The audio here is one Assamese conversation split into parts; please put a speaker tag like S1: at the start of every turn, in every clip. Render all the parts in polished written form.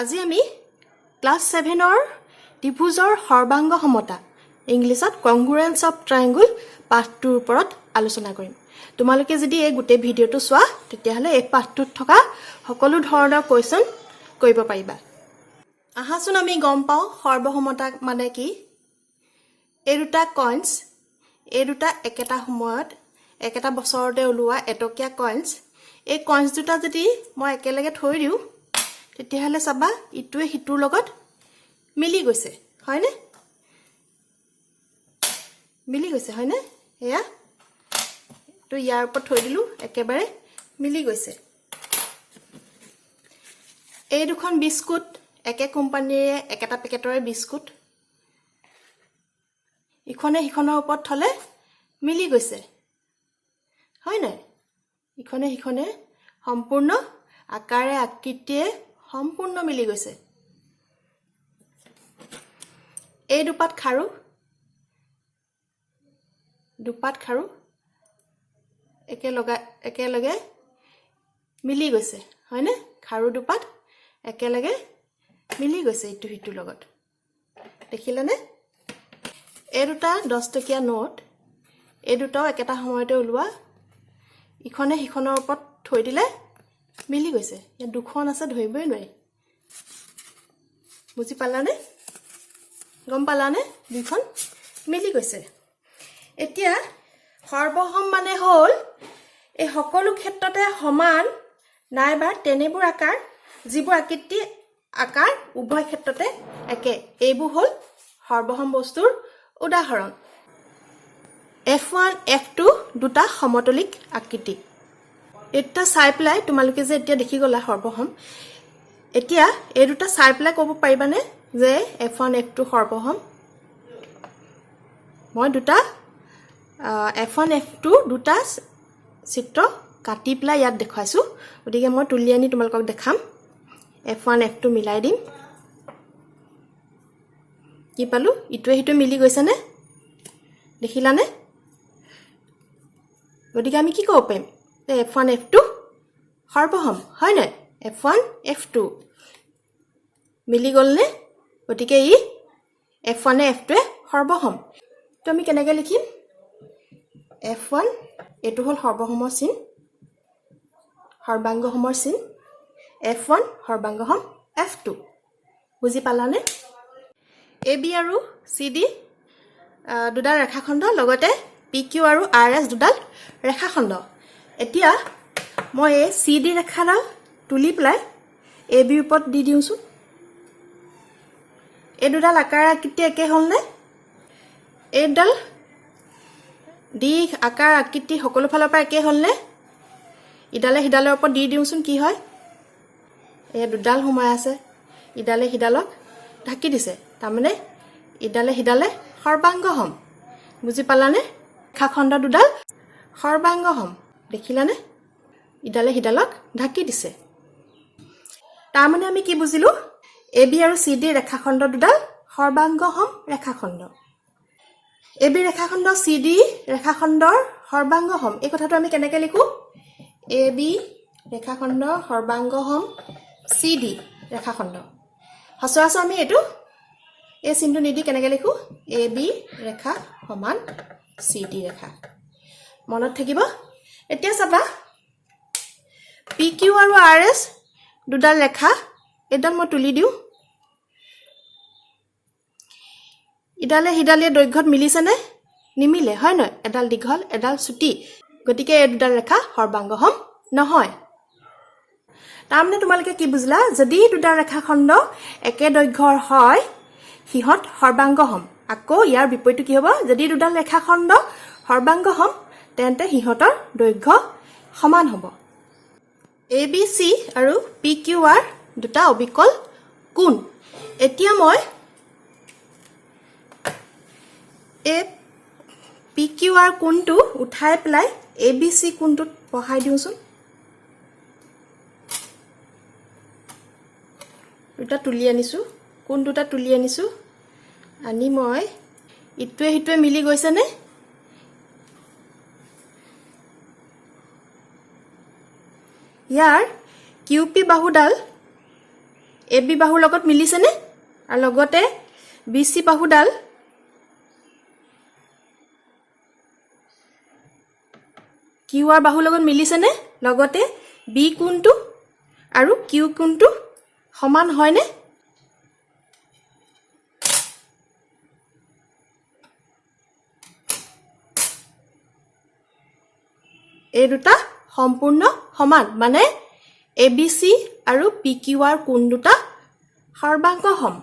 S1: আজি আমি ক্লাস 7 ত্ৰিভুজৰ সৰ্বাংগ সমতা ইংলিছত কংগ্ৰুয়েন্স অফ ট্ৰায়াঙ্গল পাঠটোৰ ওপৰত আলোচনা কৰিম। তোমালোকে যদি এই গোটেই ভিডিওটো চোৱা তেতিয়াহলে এই পাঠটোত থকা সকলো ধৰণৰ কোৱেশ্চন কৰিব পাৰিবা। আহাচোন আমি গম পাও সৰ্বসমতা মানে কি। এই দুটা কইন্স, এই দুটা একেটা সময়ত একেটা বছৰতে ওলোৱা এটকীয়া কইন্স, এই কইন্স দুটা যদি মই একেলগে থৈ দিও তেতিয়াহলে চাবা ইটোৱে হিটোৰ লগত মিলি গৈছে, হয়নে? মিলি গৈছে, হয়নে? এয়া তো ইয়াৰ ওপৰত থৈ দিলো, একেবাৰে মিলি গৈছে। এই দুখন বিস্কুট একে কোম্পানীৰে একেটা পেকেটৰে বিস্কুট, ইখনে হিখনৰ ওপৰত থলে মিলি গৈছে, হয় নাই? ইখনে হিখনে সম্পূৰ্ণ আকাৰে আকৃতিয়ে সম্পূৰ্ণ মিলি গৈছে। এই দুপাত খাৰু একেলগে মিলি গৈছে, হয়নে? খাৰু দুপাত একেলগে মিলি গৈছে ইটো হিটোৰ লগত, দেখিলেনে? এই দুটা 10 টকীয়া নোট, এই দুটাও একেটা সময়তে ওলোৱা, ইখনে হিখনৰ ওপৰত থৈ দিলে মিলি গৈছে। ইয়াত দুখন আছে, ধৰিবই নোৱাৰি। বুজি পালানে? গম পালানে? দুখন মিলি গৈছে। এতিয়া সৰ্বসম মানে হ'ল এই সকলো ক্ষেত্ৰতে সমান নাইবা তেনেবোৰ আকাৰ, যিবোৰ আকৃতি আকাৰ উভয় ক্ষেত্ৰতে একে, এইবোৰ হ'ল সৰ্বসম বস্তুৰ উদাহৰণ। F1 F2 দুটা সমতলিক আকৃতি। এটা চাই পেলাই তোমালোকে যে এতিয়া দেখি গলা সৰ্বসম, এতিয়া এই দুটা চাই পেলাই ক'ব পাৰিবানে যে F1 F2 সৰ্বসম? মই দুটা F1 F2 দুটা চিত্ৰ কাটি পেলাই ইয়াত দেখাইছো, গতিকে মই তুলি আনি তোমালোকক দেখাম। F1 F2 মিলাই দিম। কি পালো? ইটোৱে হিটো মিলি গৈছে নে? দেখিলানে? গতিকে আমি কি ক'ব পাৰিম? F1 F2 সৰ্বসম, হয় নাই? F1 F2 মিলি গ'ল নে? গতিকে ই F1 F2 সৰ্বসম। তো আমি কেনেকৈ লিখিম? F1 এইটো হ'ল সৰ্বসমৰ চিন, সৰ্বাংগসমৰ চিন, F1 সৰ্বাংগসম F2। বুজি পালানে? AB আৰু CD দুডাল ৰেখাখণ্ড, লগতে PQ আৰু RS দুডাল ৰেখাখণ্ড। এতিয়া মই এই CD ৰেখাডাল তুলি পেলাই AB ওপৰত দি দিওঁচোন। এই দুডাল আকাৰ আকৃতি একে হ'লনে? এইডাল দিশ আকাৰ আকৃতি সকলো ফালৰ পৰা একে হ'লনে? ইডালে সিডালৰ ওপৰত দি দিওঁচোন, কি হয়? এই দুডাল সোমাই আছে, ইডালে সিডালক ঢাকি দিছে, তাৰমানে ইডালে সিডালে সৰ্বাংগসম। বুজি পালানে? ৰেখাখণ্ড দুডাল সৰ্বাংগসম, দেখিলানে? ইডালে সিডালক ঢাকি দিছে। তাৰমানে আমি কি বুজিলো? AB আৰু CD ৰেখাখণ্ড দুডাল সৰ্বাংগসম ৰেখাখণ্ড। AB ৰেখাখণ্ড CD ৰেখাখণ্ডৰ সৰ্বাংগসম, এই কথাটো আমি কেনেকৈ লিখো? AB ৰেখাখণ্ড সৰ্বাংগসম CD ৰেখাখণ্ড। সচৰাচৰ আমি এইটো এই চিনটো নিদি কেনেকৈ লিখো? AB ৰেখা সমান CD ৰেখা। মনত থাকিব? এতিয়া চাবা PQ আৰু RS দুডাল ৰেখা, এডাল মই তুলি দিওঁ। ইডালে সিডালে দৈৰ্ঘ্যত মিলিছেনে? নিমিলে, হয় নহয়? এডাল দীঘল, এডাল চুটি, গতিকে এই দুডাল ৰেখা সৰ্বাংগসম নহয়। তাৰমানে তোমালোকে কি বুজিলা? যদি দুডাল ৰেখাখণ্ড একে দৈৰ্ঘ্যৰ হয় সিহঁত সৰ্বাংগসম। আকৌ ইয়াৰ বিপৰীতটো কি হ'ব? যদি দুডাল ৰেখাখণ্ড সৰ্বাংগসম তেন্তে সিহঁতৰ দৈৰ্ঘ্য সমান হ'ব। ABC আৰু PQR দুটা অবিকল কোণ। এতিয়া মই এই PQR কোণটো উঠাই পেলাই ABC কোণটোত বহাই দিওঁচোন। দুটা তুলি আনিছো, কোণ দুটা তুলি আনিছো, আনি মই ইটোৱে সিটোৱে মিলি গৈছেনে? ইয়াৰ QP বাহুডাল AB বাহুৰ লগত মিলিছেনে আৰু লগতে BC বাহুডাল QR বাহুৰ লগত মিলিছেনে লগতে B কোণটো আৰু Q কোণটো সমান হয়নে এই দুটা সম্পূৰ্ণ সমান মানে ABC আৰু PQR কোণ দুটা সৰ্বাংগ সম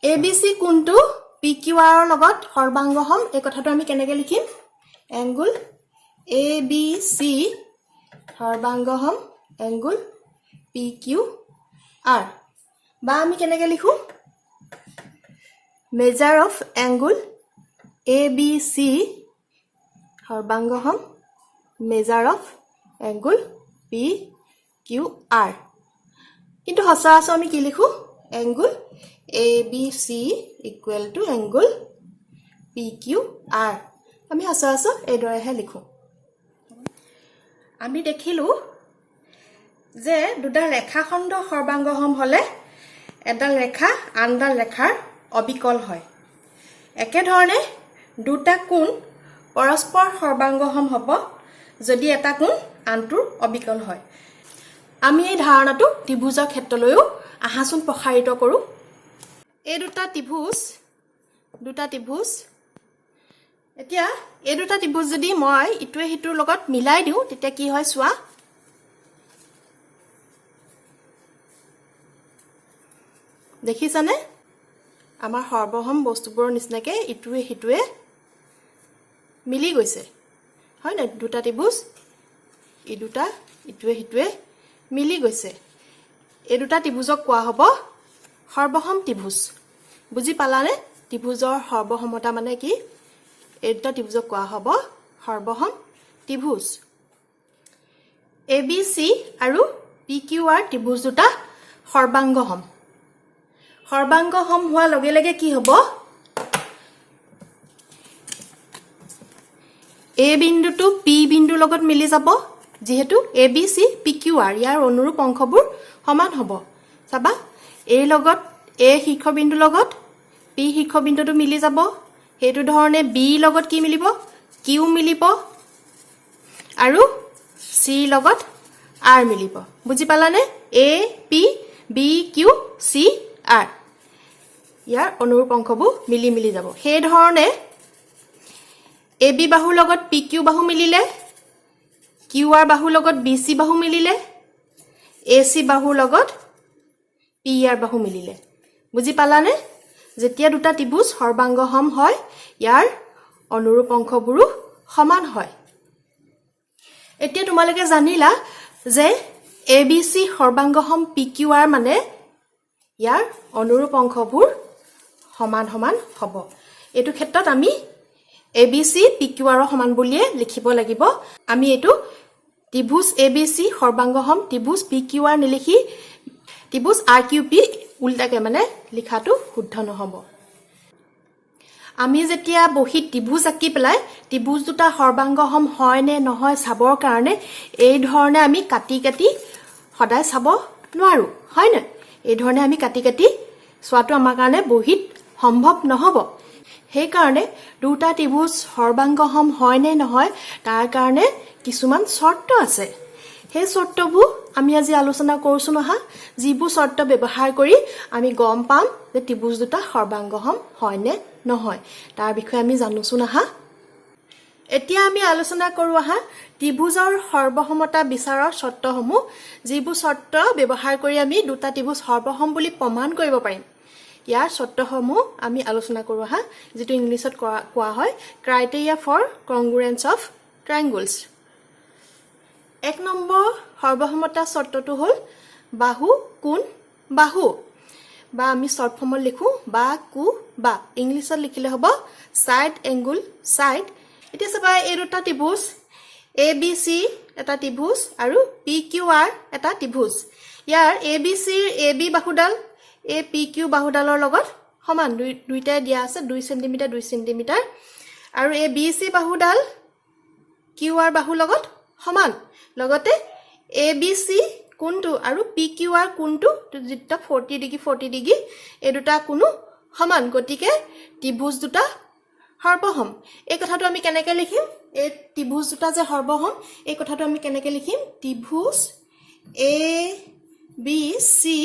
S1: ABC কোণটো PQR ৰ লগত সৰ্বাংগ সম এই কথাটো আমি কেনেকৈ লিখিম এংগল ABC সৰ্বাংগ সম এংগল PQR বা আমি কেনেকৈ লিখো মেজাৰ অফ এংগল ABC সৰ্বাংগ সম মেজাৰ অফ এংগল PQR কিন্তু সচৰাচৰ আমি কি লিখো angle ABC equal to angle PQR আমি সচৰাচৰ এইদৰেহে লিখো আমি দেখিলো যে দুটা ৰেখাখণ্ড সৰ্বাংগ সম হলে এডাল ৰেখা আনডাল ৰেখাৰ অবিকল হয় একেধৰণে দুটা কোণ পৰস্পৰ সৰ্বাংগ সম হ'ব যদি এটা কোণ আনটোৰ অবিকল হয় আমি এই ধাৰণাটো ত্ৰিভুজৰ ক্ষেত্ৰলৈও আহাচোন প্ৰসাৰিত কৰো এই দুটা ত্ৰিভুজ এতিয়া এই দুটা ত্ৰিভুজ যদি মই ইটোৱে হিটোৰ লগত মিলাই দিও তেতিয়া কি হয় চোৱা দেখিছানে আমাৰ সৰ্বসম বস্তুবোৰৰ নিচিনাকৈ ইটোৱে হিটোৱে মিলি গৈছে হয় না দুটা ত্ৰিভুজ এই দুটা ইটোৱে হিটোৱে মিলি গৈছে এই দুটা ত্ৰিভুজক কোৱা হ'ব সৰ্বসম ত্ৰিভুজ বুজি পালানে ত্ৰিভুজৰ সৰ্বসমতা মানে কি এই দুটা ত্ৰিভুজক কোৱা হ'ব সৰ্বসম ত্ৰিভুজ ABC আৰু PQR ত্ৰিভুজ দুটা সৰ্বাংগ সম হোৱাৰ লগে লগে কি হ'ব A বিন্দুটো P বিন্দুৰ লগত মিলি যাব যেহেতু ABC PQR ইয়াৰ অনুৰূপ অংশবোৰ সমান হ'ব চাবা A লগত A শীৰ্ষবিন্দুৰ লগত P শীৰ্ষবিন্দুটো মিলি যাব হেতু ধৰণে B লগত কি মিলিব Q মিলিব আৰু C লগত R মিলিব বুজি পালানে A P B Q C R ইয়াৰ অনুৰূপ অংশবোৰ মিলি যাব সেই ধৰণে AB বাহুৰ লগত PQ বাহু মিলিলে QR বাহুৰ লগত BC বাহু মিলিলে AC বাহুৰ লগত PR বাহু মিলিলে বুজি পালানে যেতিয়া দুটা ত্ৰিভুজ সৰ্বাংগ সম হয় ইয়াৰ অনুৰূপ অংশবোৰো সমান হয় এতিয়া তোমালোকে জানিলা যে ABC সৰ্বাংগ সম PQR মানে ইয়াৰ অনুৰূপ অংশবোৰ সমান হ'ব এটো ক্ষেত্ৰত আমি ABC PQR সমান বুলিয়ে লিখিব লাগিব আমি এটো ত্ৰিভুজ ABC সৰ্বাংগ সম ত্ৰিভুজ PQR নিলিখি ত্ৰিভুজ RQP উল্টাকে মানে লিখাটো শুদ্ধ নহব আমি যেতিয়া বহি ত্ৰিভুজ আঁকি পেলাই ত্ৰিভুজ দুটা সৰ্বাংগ সম হয় নে নহয় চাবৰ কাৰণে এই ধৰণে আমি কাটি সদায় চাব নোৱাৰো হয় না এই ধৰণে আমি কাটি চোৱাটো আমাৰ কাৰণে বহিত সম্ভৱ নহব সেই কাৰণে দুটা ত্ৰিভুজ সৰ্বাংগ সম হয় নে নহয় তাৰ কাৰণে কিছুমান শৰ্ত আছে সেই শৰ্তবোৰ আমি আজি আলোচনা কৰিছো নহা যিবোৰ শৰ্ত ব্যৱহাৰ কৰি আমি গম পাম যে ত্ৰিভুজ দুটা সৰ্বাংগ সম হয় নে নহয় তাৰ বিষয়ে আমি জানোছো নহা এতিয়া আমি আলোচনা কৰো আহা ত্ৰিভুজৰ সৰ্বসমতা বিচাৰৰ শৰ্তসমূহ যিবোৰ শৰ্ত ব্যৱহাৰ কৰি আমি দুটা ত্ৰিভুজ সৰ্বসম বুলি প্ৰমাণ কৰিব পাৰিম ইয়াৰ শৰ্তসমূহ আমি আলোচনা কৰো আহা যেটো ইংলিছত কোৱা হয় ক্ৰাইটেৰিয়া ফৰ কংগ্ৰুয়েন্স অফ ট্ৰায়াঙ্গলছ এক নম্বৰ সৰ্বসমতা শৰ্তটো হ'ল বাহু কোণ বাহু বা আমি শৰ্ট ফৰ্মত লিখো বা কু বা ইংলিছত লিখিলে হ'ব সাইড এংগল সাইড এতিয়া চাবা এই দুটা ত্ৰিভুজ ABC এটা ত্ৰিভুজ আৰু PQR এটা ত্ৰিভুজ ইয়াৰ ABC ৰ AB বাহুডাল এই PQ বাহুডালৰ লগত সমান দুইটাই দিয়া আছে 2 সেমি 2 সেমি আৰু এই BC বাহুডাল QR বাহুৰ লগত সমান লগতে ABC কোণটো আৰু পি কিউ আৰ কোণটো যেটা 40 ডিগ্ৰী এই দুটা কোণো সমান গতিকে ত্ৰিভুজ দুটা সৰ্বসম এই কথাটো আমি কেনেকৈ লিখিম এই ত্ৰিভুজ দুটা যে সৰ্বসম এই কথাটো আমি কেনেকৈ লিখিম ত্ৰিভুজ এ বি সি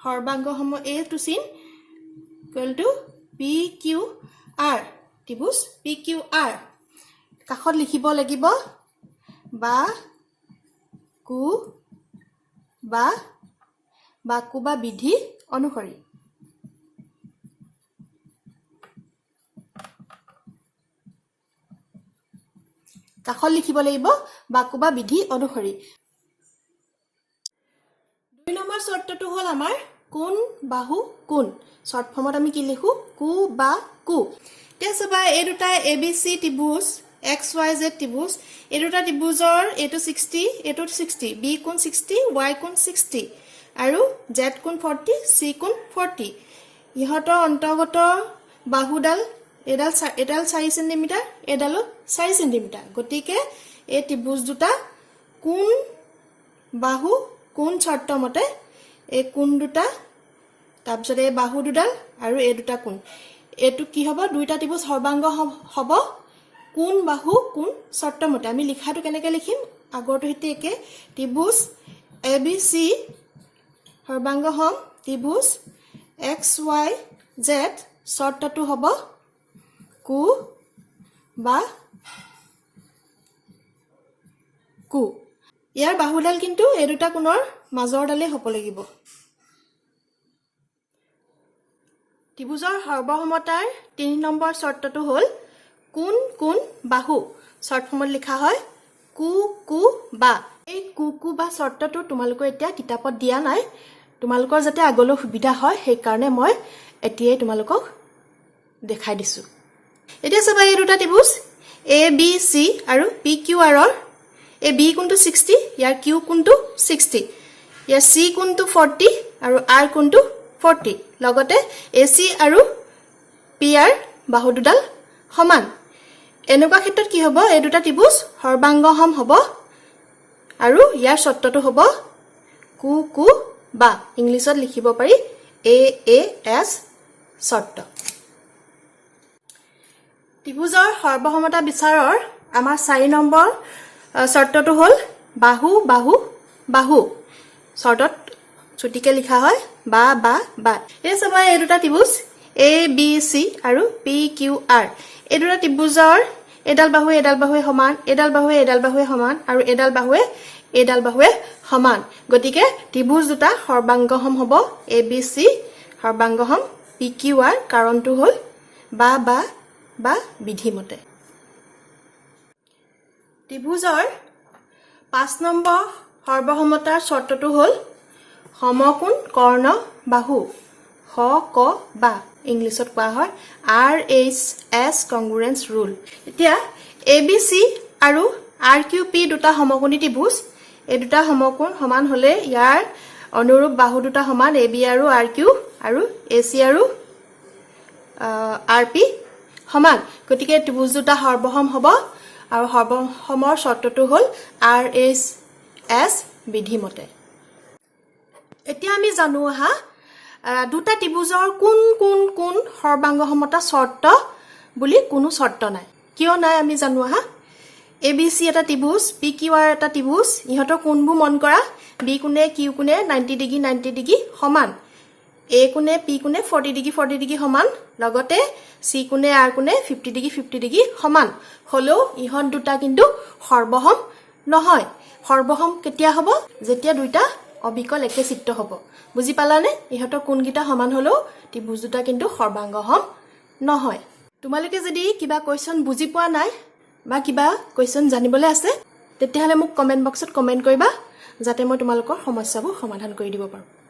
S1: সৰ্বাংগসম এ টু চিন equal to P Q R ত্ৰিভুজ পি কিউ আৰ কাষত লিখিব লাগিব বা কু বা বিধি অনুসৰি কাষত লিখিব লাগিব বাকু বা বিধি অনুসৰি 2 নম্বৰ চৰ্তটো হ'ল আমাৰ কোণ বাহু কোণ শৰ্ট ফৰ্মত আমি কি লিখো কু বা কু এতিয়া চাবা এই দুটা ABC ত্ৰিভুজ XYZ ত্ৰিভুজ এই দুটা ত্ৰিভুজৰ এটো 60 এটো 60 B কোণ 60 Y কোণ 60 আৰু Z কোণ 40 C কোণ 40 ইহতৰ অন্তৰ্গত বাহুডাল এডাল 4 সেন্টিমিটাৰ এডাল 4 সেন্টিমিটাৰ গতিকে এই ত্ৰিভুজ দুটা কোণ বাহু কোণ শৰ্ত মতে এই কোণ দুটা তাৰপিছত এই বাহু দুডাল আৰু এই দুটা কোণ এটো কি হ'ব দুইটা ত্ৰিভুজ সৰ্বাংগ হ'ব কোণ বাহু কোণ শৰ্ত মতে আমি লিখাটো কেনেকৈ লিখিম আগৰটো হিতে একে ত্ৰিভুজ ABC সৰ্বাংগসম ত্ৰিভুজ XYZ শৰ্তটো হ'ব কু বা কু ইয়াৰ বাহুডাল কিন্তু এই দুটা কোণৰ মাজৰ ডালে হ'ব লাগিব ত্ৰিভুজৰ সৰ্বসমতাৰ 3 নম্বৰ শৰ্তটো হ'ল কোণ কোণ বাহু শৰ্ট ফৰ্মত লিখা হয় কু কু বা এই কু বা শৰ্তটো তোমালোকৰ এতিয়া কিতাপত দিয়া নাই তোমালোকৰ যাতে আগলৈ সুবিধা হয় সেই কাৰণে মই এতিয়াই তোমালোকক দেখাই দিছো এতিয়া চাবা এই দুটা ত্ৰিভুজ ABC আৰু PQR ৰ এই B কোণটো 60 ইয়াৰ Q কোণটো 60 ইয়াৰ C কোণটো 40 আৰু R কোণটো 40 লগতে AC আৰু PR বাহু দুডাল সমান এনেকুৱা ক্ষেত্ৰত কি হ'ব এই দুটা ত্ৰিভুজ সৰ্বাংগসম হ'ব আৰু ইয়াৰ শৰ্তটো হ'ব কু কু বা ইংলিছত লিখিব পাৰি AAS শৰ্ত ত্ৰিভুজৰ সৰ্বসমতা বিচাৰৰ আমাৰ 4 নম্বৰ শৰ্তটো হ'ল বাহু বাহু বাহু শৰ্তত ছুটিকে লিখা হয় বা এই চাবা এই দুটা ত্ৰিভুজ ABC আৰু PQR এই দুটা ত্ৰিভুজৰ এডাল বাহুৱে সমান এডাল বাহুৱে সমান আৰু এডাল বাহুৱে সমান গতিকে ত্ৰিভুজ দুটা সৰ্বাংগসম হ'ব ABC সৰ্বাংগসম PQR কাৰণটো হ'ল বা বিধিমতে ত্ৰিভুজৰ 5 নম্বৰ সৰ্বসমতাৰ শৰ্তটো হ'ল সমকোণ কৰ্ণ বাহু হ ক বা ইংলিছত কোৱা হয় RHS কংগ্ৰুয়েন্স ৰুল এতিয়া ABC আৰু RQP দুটা সমকোণী ত্ৰিভুজ এই দুটা সমকোণ সমান হলে ইয়াৰ অনুৰূপ বাহু দুটা সমান AB আৰু RQ আৰু AC আৰু RP সমান গতিকে ত্ৰিভুজ দুটা সৰ্বসম হ'ব আৰু সৰ্বসমৰ শৰ্তটো হ'ল RHS বিধিমতে এতিয়া আমি জানো আহা দুটা ত্ৰিভুজৰ কোন সৰ্বাংগসমতা শৰ্ত বুলি কোনো শৰ্ত নাই কিয় নাই আমি জানো আহা ABC এটা ত্ৰিভুজ PQR এটা ত্ৰিভুজ ইহতৰ কোণবোৰ মন কৰা B কোণে Q কোণে 90 ডিগ্ৰী সমান A কোণে P কোণে 40 ডিগ্ৰী সমান লগতে C কোণে R কোণে 50 ডিগ্ৰী সমান হলেও ইহত দুটা কিন্তু সৰ্বসম নহয় সৰ্বসম কেতিয়া হ'ব যেতিয়া দুইটা অবিকল একে চিত্ত হ'ব বুজি পালানে ইহতৰ কোণগিটা সমান হলেও ত্ৰিভুজ দুটা কিন্তু সৰ্বাংগসম নহয় তোমালোকে যদি কিবা কোৱেশ্চন বুজি পোৱা নাই বা কিবা কোৱেশ্চন জানিবলৈ আছে তেতিয়াহলে মোক কমেন্ট বক্সত কমেন্ট কৰিবা যাতে মই তোমালোকৰ সমস্যাবোৰ সমাধান কৰি দিব পাৰো